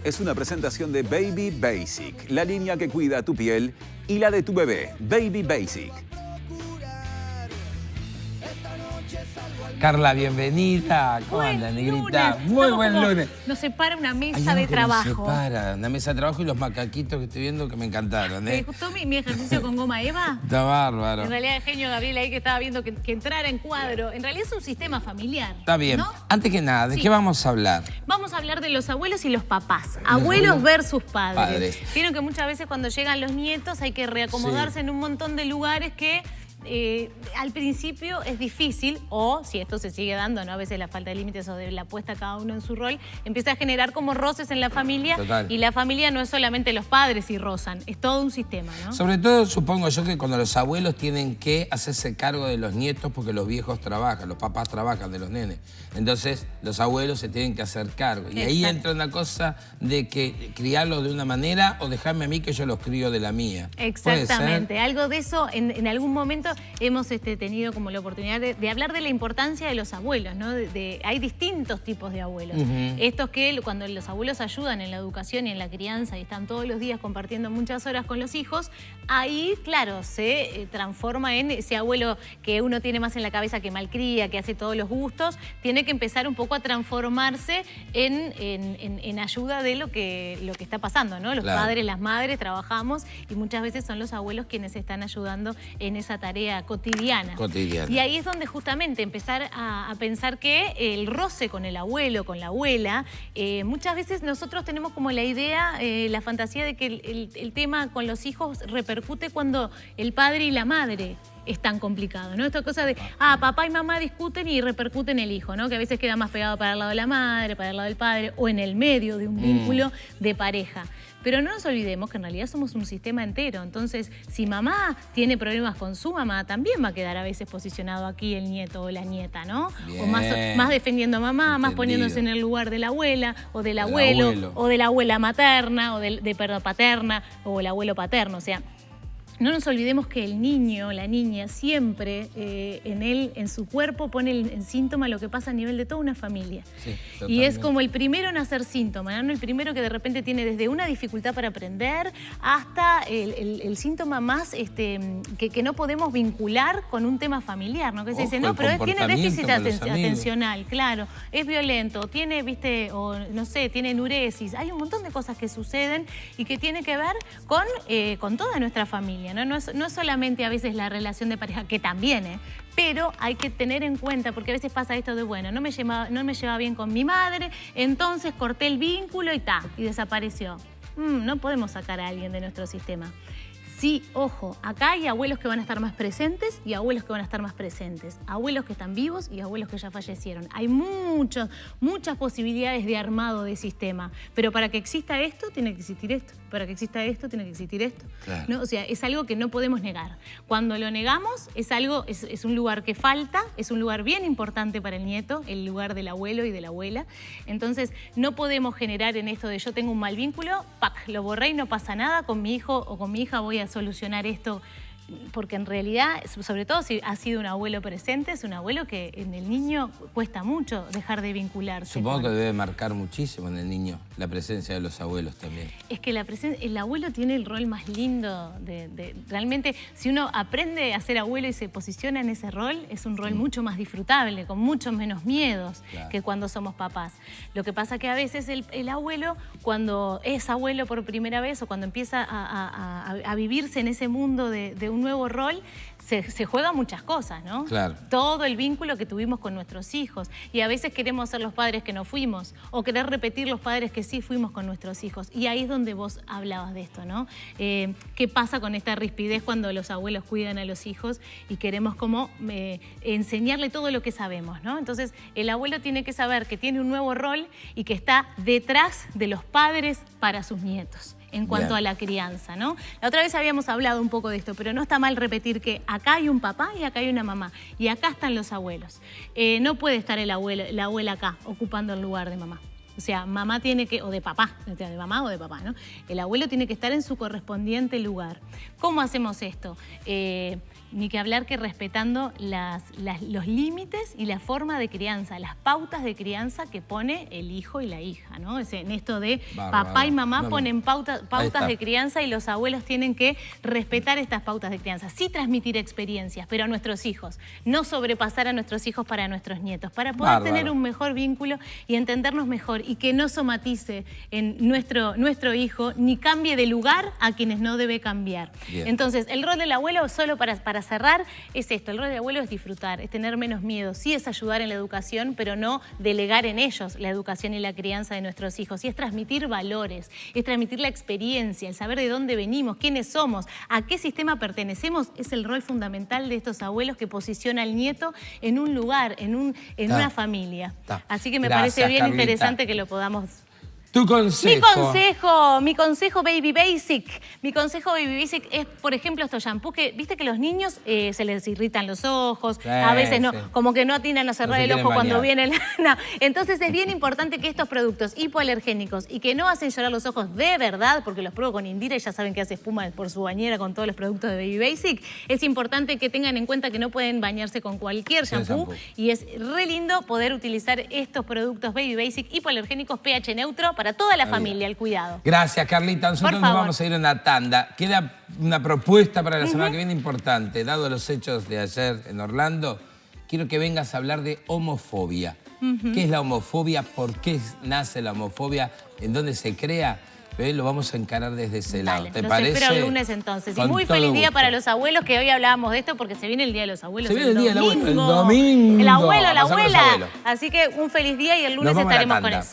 es una presentación de Baby Basic, la línea que cuida tu piel y la de tu bebé. Baby Basic. Carla, bienvenida. ¿Cómo anda, negrita? Muy buen lunes. Nos separa una mesa de trabajo. Nos separa una mesa de trabajo y los macaquitos que estoy viendo que me encantaron. ¿Te gustó mi ejercicio con goma Eva? Está bárbaro. En realidad el genio Gabriel ahí que estaba viendo que entrara en cuadro. En realidad es un sistema familiar. Está bien. ¿No? Antes que nada, ¿de qué vamos a hablar? Vamos a hablar de los abuelos y los papás. Abuelos versus padres. Vieron que muchas veces cuando llegan los nietos hay que reacomodarse en un montón de lugares que al principio es difícil, o si esto se sigue dando, ¿no? A veces la falta de límites o de la puesta cada uno en su rol, empieza a generar como roces en la familia. Total. Y la familia no es solamente los padres y rozan, es todo un sistema, ¿no? Sobre todo, supongo yo que cuando los abuelos tienen que hacerse cargo de los nietos porque los viejos trabajan, los papás trabajan de los nenes. Entonces, los abuelos se tienen que hacer cargo. Y ahí entra una cosa de que criarlos de una manera o dejarme a mí que yo los crío de la mía. Exactamente. Algo de eso, en algún momento hemos tenido como la oportunidad de hablar de la importancia de los abuelos, ¿no? Hay distintos tipos de abuelos. Estos que cuando los abuelos ayudan en la educación y en la crianza y están todos los días compartiendo muchas horas con los hijos, ahí, claro, se transforma en ese abuelo que uno tiene más en la cabeza que malcría, que hace todos los gustos, tiene que empezar un poco a transformarse en ayuda de lo que está pasando, ¿no? Los padres, las madres trabajamos y muchas veces son los abuelos quienes están ayudando en esa tarea cotidiana. Y ahí es donde justamente empezar a pensar que el roce con el abuelo, con la abuela, muchas veces nosotros tenemos como la idea, la fantasía de que el tema con los hijos repercute cuando el padre y la madre es tan complicado, ¿no? Esta cosa de, papá y mamá discuten y repercute en el hijo, ¿no? Que a veces queda más pegado para el lado de la madre, para el lado del padre, o en el medio de un vínculo de pareja. Pero no nos olvidemos que en realidad somos un sistema entero. Entonces, si mamá tiene problemas con su mamá, también va a quedar a veces posicionado aquí el nieto o la nieta, ¿no? Bien. O más defendiendo a mamá, más poniéndose en el lugar de la abuela, o del abuelo, o de la abuela materna, o perdón, paterna, o el abuelo paterno. O sea, no nos olvidemos que el niño, la niña, siempre en su cuerpo pone en síntoma lo que pasa a nivel de toda una familia. Sí, y es como el primero en hacer síntoma, ¿no? El primero que de repente tiene desde una dificultad para aprender hasta el síntoma más que no podemos vincular con un tema familiar, ¿no? Que se dice, no, pero tiene déficit atencional, claro, es violento, tiene, viste, o no sé, tiene enuresis. Hay un montón de cosas que suceden y que tiene que ver con toda nuestra familia. No es solamente a veces la relación de pareja, que también, pero hay que tener en cuenta, porque a veces pasa esto de, bueno, no me llevaba bien con mi madre, entonces corté el vínculo y desapareció. No podemos sacar a alguien de nuestro sistema. Sí, ojo, acá hay abuelos que van a estar más presentes y abuelos que van a estar más presentes. Abuelos que están vivos y abuelos que ya fallecieron. Hay muchas posibilidades de armado de sistema. Pero para que exista esto, tiene que existir esto. Para que exista esto, tiene que existir esto. Claro. ¿No? O sea, es algo que no podemos negar. Cuando lo negamos, es un lugar que falta, es un lugar bien importante para el nieto, el lugar del abuelo y de la abuela. Entonces, no podemos generar en esto de yo tengo un mal vínculo, lo borré y no pasa nada, con mi hijo o con mi hija voy a solucionar esto, porque en realidad, sobre todo si ha sido un abuelo presente, es un abuelo que en el niño cuesta mucho dejar de vincularse. Supongo que debe marcar muchísimo en el niño la presencia de los abuelos también. Es que el abuelo tiene el rol más lindo realmente, si uno aprende a ser abuelo y se posiciona en ese rol, es un rol mucho más disfrutable, con muchos menos miedos que cuando somos papás. Lo que pasa que a veces el abuelo, cuando es abuelo por primera vez o cuando empieza a vivirse en ese mundo de un nuevo rol, se juegan muchas cosas, ¿no? Claro. Todo el vínculo que tuvimos con nuestros hijos. Y a veces queremos ser los padres que no fuimos o querer repetir los padres que sí fuimos con nuestros hijos. Y ahí es donde vos hablabas de esto, ¿no? ¿Qué pasa con esta rispidez cuando los abuelos cuidan a los hijos y queremos como enseñarle todo lo que sabemos, ¿no? Entonces, el abuelo tiene que saber que tiene un nuevo rol y que está detrás de los padres para sus nietos. En cuanto a la crianza, ¿no? La otra vez habíamos hablado un poco de esto, pero no está mal repetir que acá hay un papá y acá hay una mamá. Y acá están los abuelos. No puede estar la abuela acá, ocupando el lugar de mamá. O sea, mamá tiene que, o de papá, de mamá o de papá, ¿no? El abuelo tiene que estar en su correspondiente lugar. ¿Cómo hacemos esto? Ni que hablar que respetando los límites y la forma de crianza, las pautas de crianza que pone el hijo y la hija, ¿no? En esto de papá y mamá ponen pautas de crianza y los abuelos tienen que respetar estas pautas de crianza. Sí transmitir experiencias, pero a nuestros hijos. No sobrepasar a nuestros hijos para nuestros nietos, para poder tener un mejor vínculo y entendernos mejor y que no somatice en nuestro hijo ni cambie de lugar a quienes no debe cambiar. Bien. Entonces, el rol del abuelo, solo para cerrar, es esto. El rol del abuelo es disfrutar, es tener menos miedo. Sí es ayudar en la educación, pero no delegar en ellos la educación y la crianza de nuestros hijos. Y es transmitir valores, es transmitir la experiencia, el saber de dónde venimos, quiénes somos, a qué sistema pertenecemos. Es el rol fundamental de estos abuelos que posiciona al nieto en un lugar, en una familia. Así que me parece bien interesante que lo podamos... Tu consejo. Mi consejo Baby Basic. Mi consejo Baby Basic es, por ejemplo, estos shampoos que, viste que los niños se les irritan los ojos, a veces no, como que no atinan a cerrar el ojo cuando viene no. Entonces es bien importante que estos productos hipoalergénicos y que no hacen llorar los ojos de verdad, porque los pruebo con Indira y ya saben que hace espuma por su bañera con todos los productos de Baby Basic, es importante que tengan en cuenta que no pueden bañarse con cualquier shampoo y es re lindo poder utilizar estos productos Baby Basic hipoalergénicos pH neutro para toda la familia, el cuidado. Gracias, Carlita. Nosotros nos vamos a ir a una tanda. Queda una propuesta para la semana que viene importante. Dado los hechos de ayer en Orlando, quiero que vengas a hablar de homofobia. ¿Qué es la homofobia? ¿Por qué nace la homofobia? ¿En dónde se crea? Lo vamos a encarar desde ese lado. ¿Te parece? Espero el lunes entonces. Y muy feliz día para los abuelos, que hoy hablábamos de esto porque se viene el Día de los Abuelos. Se viene el Día del Abuelo. El domingo. El abuelo, la abuela. Así que un feliz día y el lunes estaremos con eso.